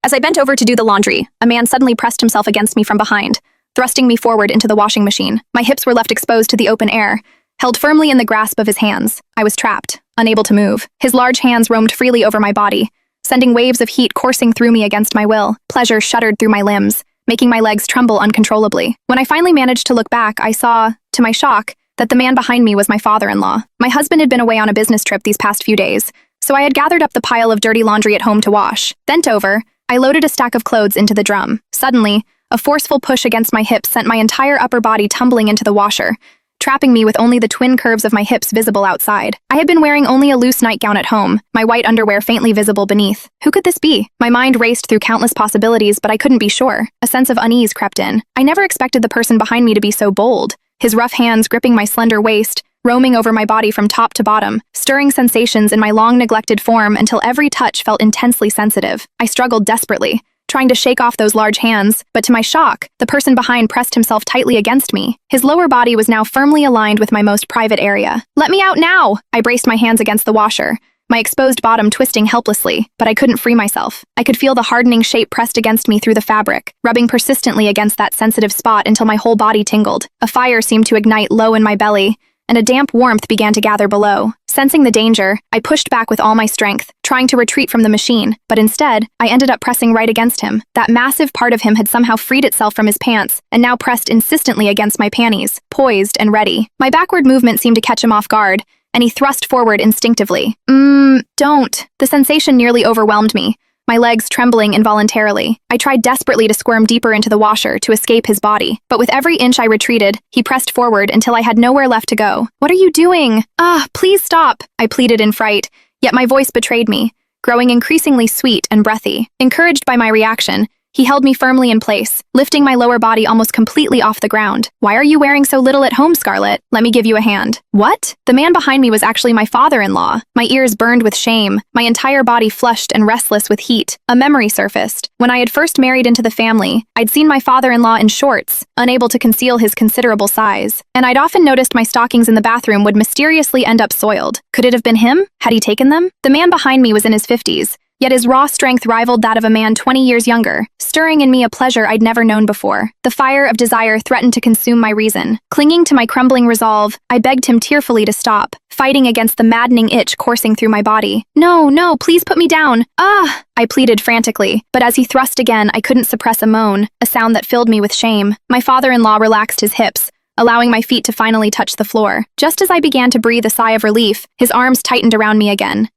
As I bent over to do the laundry, a man suddenly pressed himself against me from behind, thrusting me forward into the washing machine. My hips were left exposed to the open air, held firmly in the grasp of his hands. I was trapped, unable to move. His large hands roamed freely over my body, sending waves of heat coursing through me against my will. Pleasure shuddered through my limbs, making my legs tremble uncontrollably. When I finally managed to look back, I saw, to my shock, that the man behind me was my father-in-law. My husband had been away on a business trip these past few days, so I had gathered up the pile of dirty laundry at home to wash. Bent over, I loaded a stack of clothes into the drum. Suddenly, a forceful push against my hips sent my entire upper body tumbling into the washer, trapping me with only the twin curves of my hips visible outside. I had been wearing only a loose nightgown at home, my white underwear faintly visible beneath. Who could this be? My mind raced through countless possibilities, but I couldn't be sure. A sense of unease crept in. I never expected the person behind me to be so bold, his rough hands gripping my slender waist, roaming over my body from top to bottom, stirring sensations in my long-neglected form until every touch felt intensely sensitive. I struggled desperately, trying to shake off those large hands, but to my shock, the person behind pressed himself tightly against me. His lower body was now firmly aligned with my most private area. "Let me out now!" I braced my hands against the washer, my exposed bottom twisting helplessly, but I couldn't free myself. I could feel the hardening shape pressed against me through the fabric, rubbing persistently against that sensitive spot until my whole body tingled. A fire seemed to ignite low in my belly, and a damp warmth began to gather below. Sensing the danger, I pushed back with all my strength, trying to retreat from the machine, but instead, I ended up pressing right against him. That massive part of him had somehow freed itself from his pants, and now pressed insistently against my panties, poised and ready. My backward movement seemed to catch him off guard, and he thrust forward instinctively. Don't. The sensation nearly overwhelmed me, my legs trembling involuntarily. I tried desperately to squirm deeper into the washer to escape his body, but with every inch I retreated, he pressed forward until I had nowhere left to go. "What are you doing? Please stop," I pleaded in fright, yet my voice betrayed me, growing increasingly sweet and breathy. Encouraged by my reaction, he held me firmly in place, lifting my lower body almost completely off the ground. "Why are you wearing so little at home, Scarlett? Let me give you a hand." What? The man behind me was actually my father-in-law. My ears burned with shame, my entire body flushed and restless with heat. A memory surfaced. When I had first married into the family, I'd seen my father-in-law in shorts, unable to conceal his considerable size. And I'd often noticed my stockings in the bathroom would mysteriously end up soiled. Could it have been him? Had he taken them? The man behind me was in his 50s. Yet his raw strength rivaled that of a man 20 years younger, stirring in me a pleasure I'd never known before. The fire of desire threatened to consume my reason. Clinging to my crumbling resolve, I begged him tearfully to stop, fighting against the maddening itch coursing through my body. No, please put me down. I pleaded frantically, but as he thrust again, I couldn't suppress a moan, a sound that filled me with shame. My father-in-law relaxed his hips, allowing my feet to finally touch the floor. Just as I began to breathe a sigh of relief, his arms tightened around me again.